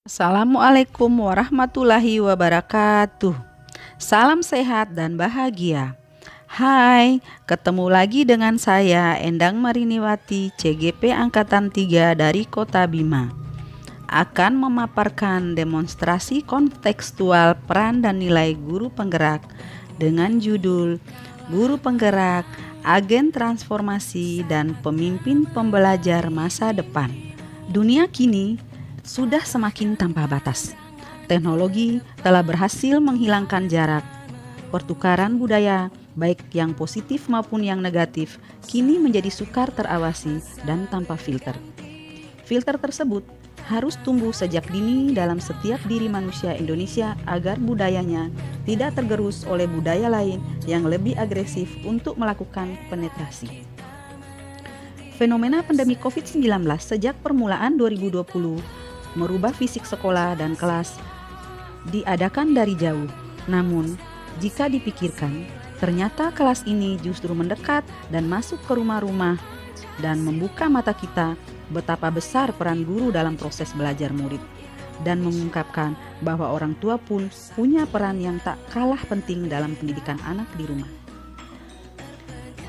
Assalamualaikum warahmatullahi wabarakatuh. Salam sehat dan bahagia. Hai, ketemu lagi dengan saya Endang Mariniwati, CGP Angkatan 3 dari Kota Bima. Akan memaparkan demonstrasi kontekstual peran dan nilai guru penggerak dengan judul Guru Penggerak, Agen Transformasi dan Pemimpin Pembelajar Masa Depan. Dunia kini sudah semakin tanpa batas. Teknologi telah berhasil menghilangkan jarak. Pertukaran budaya, baik yang positif maupun yang negatif, kini menjadi sukar terawasi dan tanpa filter. Filter tersebut harus tumbuh sejak dini dalam setiap diri manusia Indonesia agar budayanya tidak tergerus oleh budaya lain yang lebih agresif untuk melakukan penetrasi. Fenomena pandemi COVID-19 sejak permulaan 2020 merubah fisik sekolah dan kelas diadakan dari jauh. Namun, jika dipikirkan, ternyata kelas ini justru mendekat dan masuk ke rumah-rumah dan membuka mata kita betapa besar peran guru dalam proses belajar murid dan mengungkapkan bahwa orang tua pun punya peran yang tak kalah penting dalam pendidikan anak di rumah.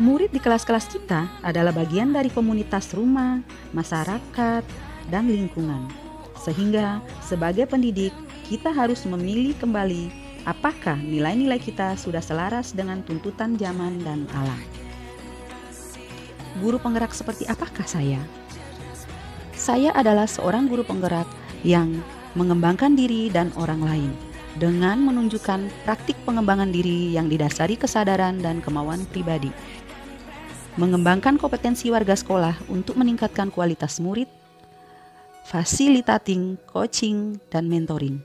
Murid di kelas-kelas kita adalah bagian dari komunitas rumah, masyarakat, dan lingkungan. Sehingga sebagai pendidik, kita harus memilih kembali apakah nilai-nilai kita sudah selaras dengan tuntutan zaman dan alam. Guru penggerak seperti apakah saya? Saya adalah seorang guru penggerak yang mengembangkan diri dan orang lain dengan menunjukkan praktik pengembangan diri yang didasari kesadaran dan kemauan pribadi. Mengembangkan kompetensi warga sekolah untuk meningkatkan kualitas murid, fasilitating, coaching, dan mentoring.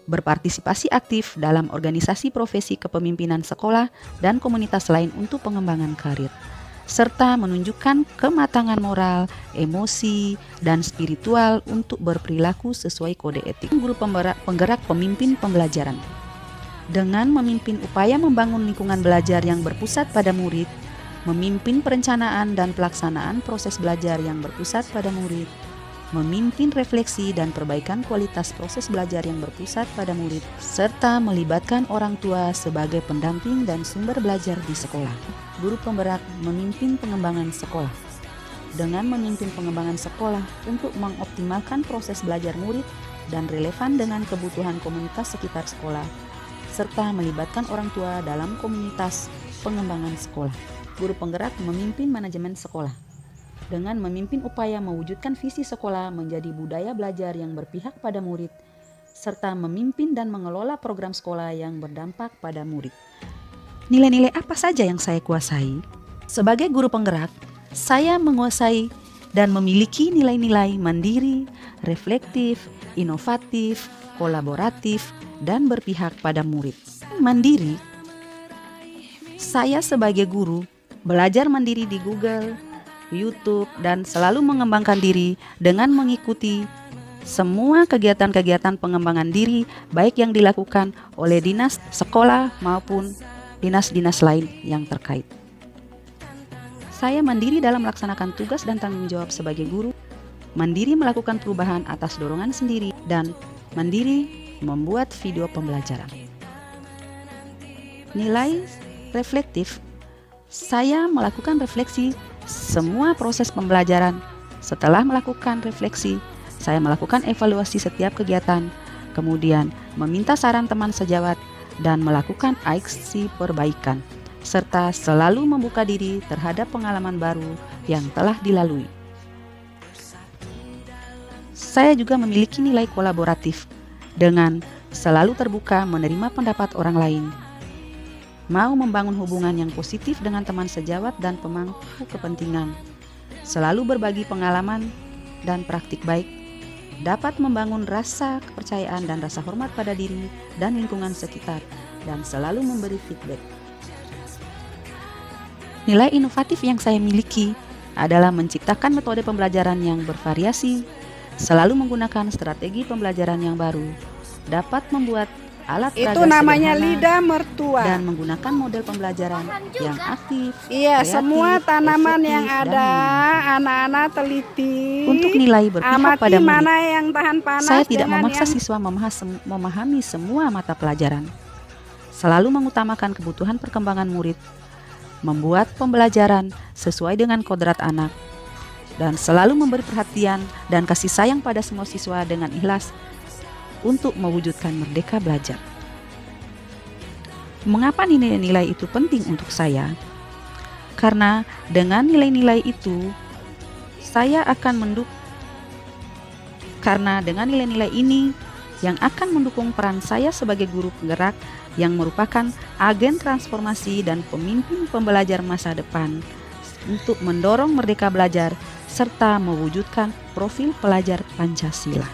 Berpartisipasi aktif dalam organisasi profesi kepemimpinan sekolah dan komunitas lain untuk pengembangan karir, serta menunjukkan kematangan moral, emosi, dan spiritual untuk berperilaku sesuai kode etik. Guru penggerak pemimpin pembelajaran. Dengan memimpin upaya membangun lingkungan belajar yang berpusat pada murid, memimpin perencanaan dan pelaksanaan proses belajar yang berpusat pada murid, memimpin refleksi dan perbaikan kualitas proses belajar yang berpusat pada murid, serta melibatkan orang tua sebagai pendamping dan sumber belajar di sekolah. Guru penggerak memimpin pengembangan sekolah. Dengan memimpin pengembangan sekolah untuk mengoptimalkan proses belajar murid dan relevan dengan kebutuhan komunitas sekitar sekolah, serta melibatkan orang tua dalam komunitas pengembangan sekolah. Guru penggerak memimpin manajemen sekolah. Dengan memimpin upaya mewujudkan visi sekolah menjadi budaya belajar yang berpihak pada murid, serta memimpin dan mengelola program sekolah yang berdampak pada murid. Nilai-nilai apa saja yang saya kuasai? Sebagai guru penggerak, saya menguasai dan memiliki nilai-nilai mandiri, reflektif, inovatif, kolaboratif, dan berpihak pada murid. Mandiri, saya sebagai guru belajar mandiri di Google, YouTube, dan selalu mengembangkan diri dengan mengikuti semua kegiatan-kegiatan pengembangan diri baik yang dilakukan oleh dinas sekolah maupun dinas-dinas lain yang terkait. Saya mandiri dalam melaksanakan tugas dan tanggung jawab sebagai guru, mandiri melakukan perubahan atas dorongan sendiri, dan mandiri membuat video pembelajaran. Nilai reflektif, saya melakukan refleksi semua proses pembelajaran. Setelah melakukan refleksi, saya melakukan evaluasi setiap kegiatan, kemudian meminta saran teman sejawat dan melakukan aksi perbaikan, serta selalu membuka diri terhadap pengalaman baru yang telah dilalui. Saya juga memiliki nilai kolaboratif dengan selalu terbuka menerima pendapat orang lain, mau membangun hubungan yang positif dengan teman sejawat dan pemangku kepentingan, selalu berbagi pengalaman dan praktik baik, dapat membangun rasa kepercayaan dan rasa hormat pada diri dan lingkungan sekitar, dan selalu memberi feedback. Nilai inovatif yang saya miliki adalah menciptakan metode pembelajaran yang bervariasi, selalu menggunakan strategi pembelajaran yang baru, dapat membuat alat Itu peraga namanya sederhana, lidah mertua. dan menggunakan model pembelajaran yang aktif, Iya, kreatif, semua tanaman yang efektif, dan ada, menyenangkan. anak-anak teliti. Untuk nilai berpihak Amati pada murid, mana yang tahan panas saya tidak dengan memaksa yang siswa memahami semua mata pelajaran. Selalu mengutamakan kebutuhan perkembangan murid, membuat pembelajaran sesuai dengan kodrat anak, dan selalu memberi perhatian dan kasih sayang pada semua siswa dengan ikhlas untuk mewujudkan merdeka belajar. Mengapa nilai-nilai itu penting untuk saya? Karena dengan nilai-nilai itu, karena dengan nilai-nilai ini yang akan mendukung peran saya sebagai guru penggerak yang merupakan agen transformasi dan pemimpin pembelajar masa depan untuk mendorong merdeka belajar serta mewujudkan profil pelajar Pancasila.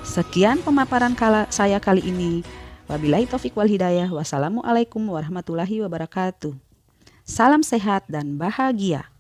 Sekian pemaparan saya kali ini. Wabillahi taufiq wal hidayah. Wassalamualaikum warahmatullahi wabarakatuh. Salam sehat dan bahagia.